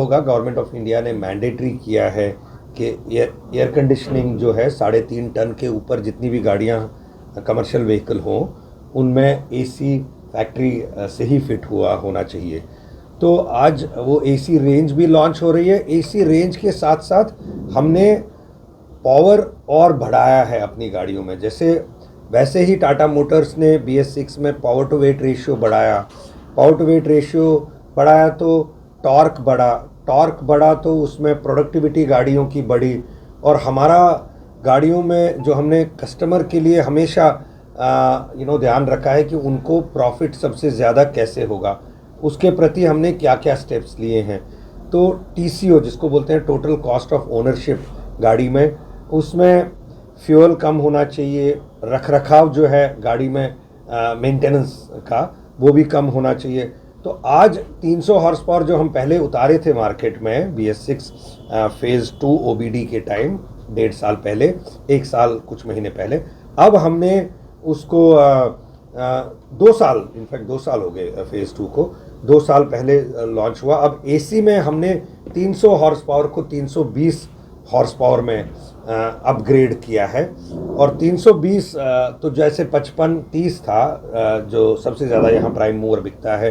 होगा, government of India ने mandatory किया है कि एयर कंडीशनिंग जो है 3.5 टन के ऊपर जितनी भी गाड़ियाँ कमर्शियल व्हीकल हों उनमें एसी फैक्ट्री से ही फिट हुआ होना चाहिए। तो आज वो एसी रेंज भी लॉन्च हो रही है। एसी रेंज के साथ साथ हमने पावर और बढ़ाया है अपनी गाड़ियों में। जैसे वैसे ही टाटा मोटर्स ने BS6 में पावर टू वेट रेशियो बढ़ाया, पावर टू वेट रेशियो बढ़ाया तो टॉर्क बढ़ा तो उसमें प्रोडक्टिविटी गाड़ियों की बढ़ी। और हमारा गाड़ियों में जो हमने कस्टमर के लिए हमेशा ध्यान रखा है कि उनको प्रॉफिट सबसे ज़्यादा कैसे होगा, उसके प्रति हमने क्या क्या स्टेप्स लिए हैं। तो TCO जिसको बोलते हैं टोटल कॉस्ट ऑफ ओनरशिप गाड़ी में, उसमें फ्यूल कम होना चाहिए, रखरखाव जो है गाड़ी में मेंटेनेंस का वो भी कम होना चाहिए। तो आज 300 हॉर्स पावर जो हम पहले उतारे थे मार्केट में BS6 फेज़ 2 OBD के टाइम 1.5 साल पहले, 1 साल कुछ महीने पहले, अब हमने उसको 2 साल, इनफैक्ट 2 साल हो गए फेज़ 2 को, 2 साल पहले लॉन्च हुआ। अब AC में हमने 300 हॉर्स पावर को 320 हॉर्स पावर में अपग्रेड किया है। और 320 तो जैसे 55-30 था जो सबसे ज़्यादा यहाँ प्राइम मूवर बिकता है,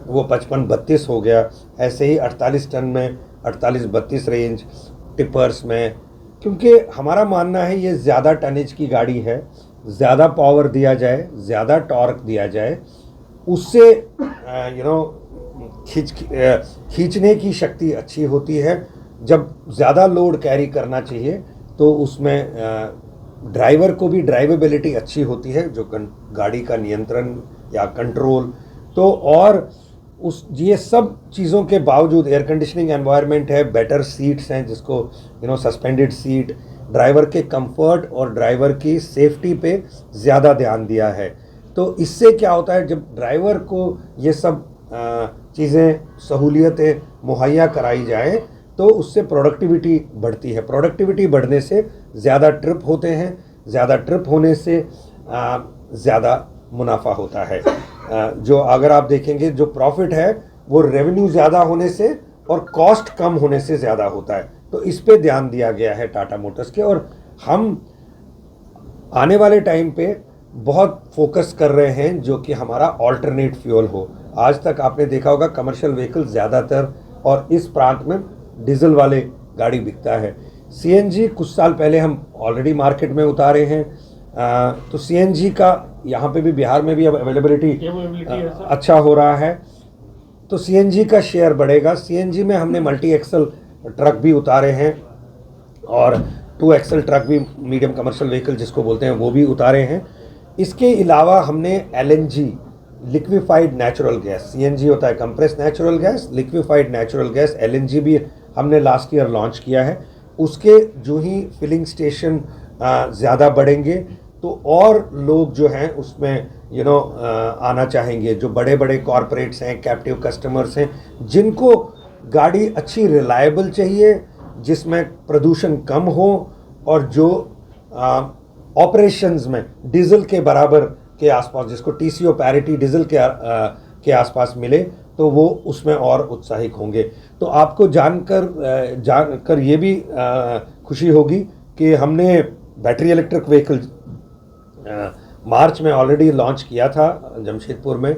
वो 55-32 हो गया। ऐसे ही 48 टन में 48-32 रेंज टिपर्स में, क्योंकि हमारा मानना है ये ज़्यादा टनेज की गाड़ी है, ज़्यादा पावर दिया जाए, ज़्यादा टॉर्क दिया जाए, उससे खींचने की शक्ति अच्छी होती है। जब ज़्यादा लोड कैरी करना चाहिए तो उसमें ड्राइवर को भी ड्राइवेबिलिटी अच्छी होती है, जो गाड़ी का नियंत्रण या कंट्रोल। तो और ये सब चीज़ों के बावजूद एयर कंडीशनिंग एनवायरनमेंट है, बेटर सीट्स हैं जिसको सस्पेंडेड सीट, ड्राइवर के कंफर्ट और ड्राइवर की सेफ्टी पे ज़्यादा ध्यान दिया है। तो इससे क्या होता है, जब ड्राइवर को ये सब चीज़ें सहूलियतें मुहैया कराई जाए तो उससे प्रोडक्टिविटी बढ़ती है। प्रोडक्टिविटी बढ़ने से ज़्यादा ट्रिप होते हैं, ज़्यादा ट्रिप होने से ज़्यादा मुनाफा होता है। जो अगर आप देखेंगे जो प्रॉफिट है वो रेवेन्यू ज़्यादा होने से और कॉस्ट कम होने से ज़्यादा होता है। तो इस पे ध्यान दिया गया है टाटा मोटर्स के, और हम आने वाले टाइम पे बहुत फोकस कर रहे हैं जो कि हमारा ऑल्टरनेट फ्यूल हो। आज तक आपने देखा होगा कमर्शियल व्हीकल ज़्यादातर और इस प्रांत में डीजल वाले गाड़ी बिकता है। CNG कुछ साल पहले हम ऑलरेडी मार्केट में उतारे हैं। तो CNG का यहाँ पे भी बिहार में भी अब अवेलेबिलिटी अच्छा हो रहा है, तो CNG का शेयर बढ़ेगा। CNG में हमने मल्टी एक्सल ट्रक भी उतारे हैं और 2 एक्सल ट्रक भी, मीडियम कमर्शियल व्हीकल जिसको बोलते हैं, वो भी उतारे हैं। इसके अलावा हमने LNG liquefied natural gas, CNG होता है compress natural gas, liquefied natural gas LNG भी हमने लास्ट ईयर लॉन्च किया है। उसके जो ही फिलिंग स्टेशन ज़्यादा बढ़ेंगे तो और लोग जो हैं उसमें आना चाहेंगे। जो बड़े बड़े कॉरपोरेट्स हैं, कैप्टिव कस्टमर्स हैं, जिनको गाड़ी अच्छी रिलायबल चाहिए, जिसमें प्रदूषण कम हो और जो ऑपरेशंस में डीजल के बराबर के आसपास, जिसको TCO पैरिटी डीजल के आसपास मिले, तो वो उसमें और उत्साहित होंगे। तो आपको जानकर ये भी खुशी होगी कि हमने बैटरी इलेक्ट्रिक व्हीकल मार्च में ऑलरेडी लॉन्च किया था जमशेदपुर में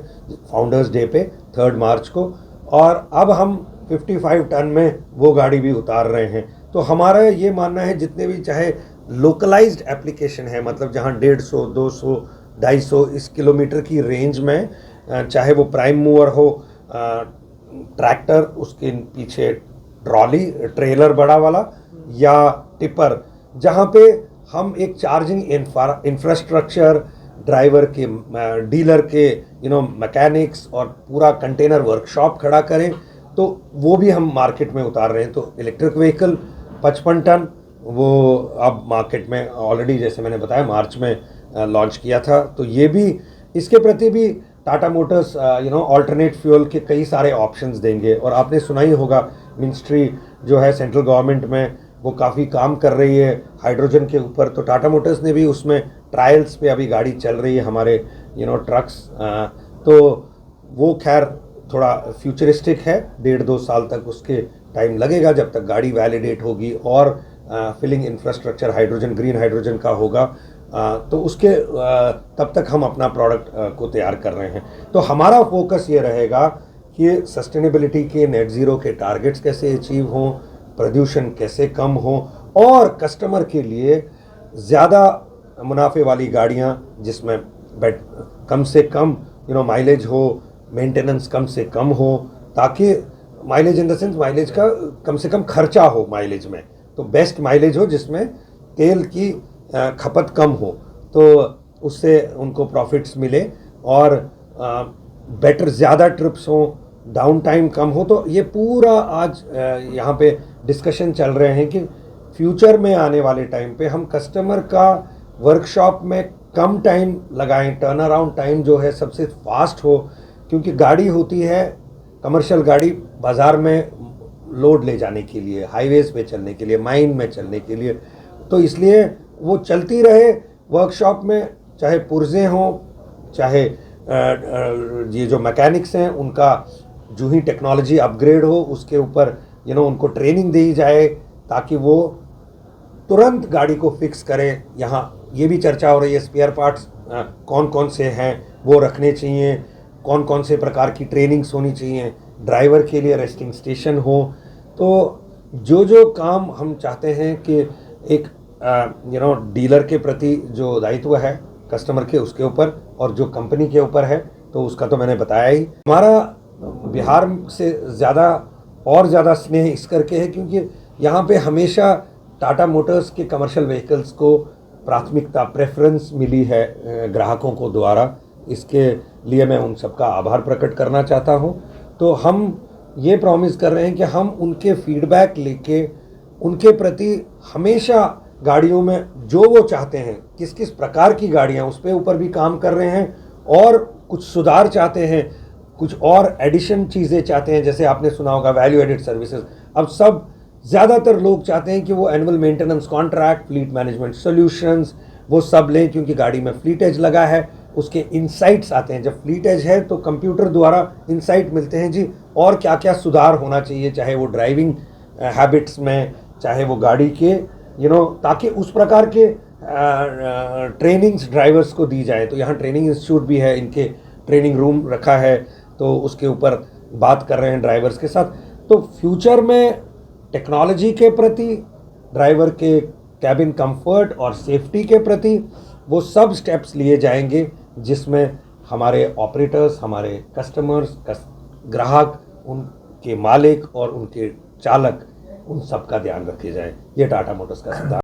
फाउंडर्स डे पे 3 मार्च को, और अब हम 55 टन में वो गाड़ी भी उतार रहे हैं। तो हमारा ये मानना है जितने भी चाहे लोकलाइज्ड एप्लीकेशन है, मतलब जहाँ 150, 200, 250 इस किलोमीटर की रेंज में, चाहे वो प्राइम मूवर हो, ट्रैक्टर, उसके पीछे ट्रॉली ट्रेलर बड़ा वाला, या टिपर, जहाँ पे हम एक चार्जिंग इंफ्रास्ट्रक्चर, ड्राइवर के, डीलर के, मैकेनिक्स और पूरा कंटेनर वर्कशॉप खड़ा करें, तो वो भी हम मार्केट में उतार रहे हैं। तो इलेक्ट्रिक व्हीकल 55 टन वो अब मार्केट में ऑलरेडी, जैसे मैंने बताया, मार्च में लॉन्च किया था। तो ये भी, इसके प्रति भी टाटा मोटर्स ऑल्टरनेट फ्यूल के कई सारे ऑप्शंस देंगे। और आपने सुना ही होगा, मिनिस्ट्री जो है सेंट्रल गवर्नमेंट में, वो काफ़ी काम कर रही है हाइड्रोजन के ऊपर। तो टाटा मोटर्स ने भी उसमें ट्रायल्स पे अभी गाड़ी चल रही है हमारे ट्रक्स। तो वो खैर थोड़ा फ्यूचरिस्टिक है, 1.5-2 साल तक उसके टाइम लगेगा जब तक गाड़ी वैलिडेट होगी और filling infrastructure hydrogen green hydrogen का होगा। तो उसके तब तक हम अपना प्रोडक्ट को तैयार कर रहे हैं। तो हमारा फोकस ये रहेगा कि सस्टेनेबिलिटी के नेट ज़ीरो के टारगेट्स कैसे अचीव हों, प्रदूषण कैसे कम हो और कस्टमर के लिए ज़्यादा मुनाफे वाली गाड़ियाँ जिसमें कम से कम माइलेज हो, मेंटेनेंस कम से कम हो, ताकि mileage in the sense mileage का कम से कम खर्चा हो माइलेज में, तो बेस्ट माइलेज हो जिसमें तेल की खपत कम हो, तो उससे उनको प्रॉफिट्स मिले और बेटर ज़्यादा ट्रिप्स हो, डाउन टाइम कम हो। तो ये पूरा आज यहाँ पे डिस्कशन चल रहे हैं कि फ्यूचर में आने वाले टाइम पे हम कस्टमर का वर्कशॉप में कम टाइम लगाएं, टर्न अराउंड टाइम जो है सबसे फास्ट हो, क्योंकि गाड़ी होती है कमर्शियल गाड़ी बाज़ार में लोड ले जाने के लिए, हाईवेज़ पे चलने के लिए, माइन में चलने के लिए, तो इसलिए वो चलती रहे वर्कशॉप में, चाहे पुर्जे हों, चाहे ये जो मैकेनिक्स हैं उनका जो ही टेक्नोलॉजी अपग्रेड हो उसके ऊपर उनको ट्रेनिंग दी जाए ताकि वो तुरंत गाड़ी को फिक्स करें। यहाँ ये भी चर्चा हो रही है स्पेयर पार्ट्स कौन कौन से हैं वो रखने चाहिए, कौन कौन से प्रकार की ट्रेनिंग्स होनी चाहिए, ड्राइवर के लिए रेस्टिंग स्टेशन हो। तो जो काम हम चाहते हैं कि एक डीलर के प्रति जो दायित्व है कस्टमर के उसके ऊपर और जो कंपनी के ऊपर है, तो उसका तो मैंने बताया ही। हमारा बिहार से ज़्यादा स्नेह इस करके है क्योंकि यहाँ पे हमेशा टाटा मोटर्स के कमर्शियल व्हीकल्स को प्राथमिकता प्रेफरेंस मिली है ग्राहकों को द्वारा। इसके लिए मैं उन सबका आभार प्रकट करना चाहता हूँ। तो हम ये प्रॉमिस कर रहे हैं कि हम उनके फीडबैक लेके उनके प्रति हमेशा गाड़ियों में जो वो चाहते हैं, किस किस प्रकार की गाड़ियाँ उस पे ऊपर भी काम कर रहे हैं और कुछ सुधार चाहते हैं, कुछ और एडिशन चीज़ें चाहते हैं। जैसे आपने सुना होगा वैल्यू एडेड सर्विसेज, अब सब ज़्यादातर लोग चाहते हैं कि वो annual maintenance contract, fleet management solutions वो सब लें क्योंकि गाड़ी में फ्लीट एज लगा है, उसके इंसाइट्स आते हैं। जब फ्लीट एज है तो कंप्यूटर द्वारा इंसाइट मिलते हैं जी और क्या क्या सुधार होना चाहिए, चाहे वो ड्राइविंग हैबिट्स में, चाहे वो गाड़ी के ताकि उस प्रकार के ट्रेनिंग्स ड्राइवर्स को दी जाए। तो यहाँ ट्रेनिंग इंस्टीट्यूट भी है, इनके ट्रेनिंग रूम रखा है, तो उसके ऊपर बात कर रहे हैं ड्राइवर्स के साथ। तो फ्यूचर में टेक्नोलॉजी के प्रति, ड्राइवर के कैबिन कंफर्ट और सेफ्टी के प्रति वो सब स्टेप्स लिए जाएंगे जिसमें हमारे ऑपरेटर्स, हमारे कस्टमर्स, ग्राहक, उनके मालिक और उनके चालक, उन सब का ध्यान रखे जाए। ये टाटा मोटर्स का सिद्धांत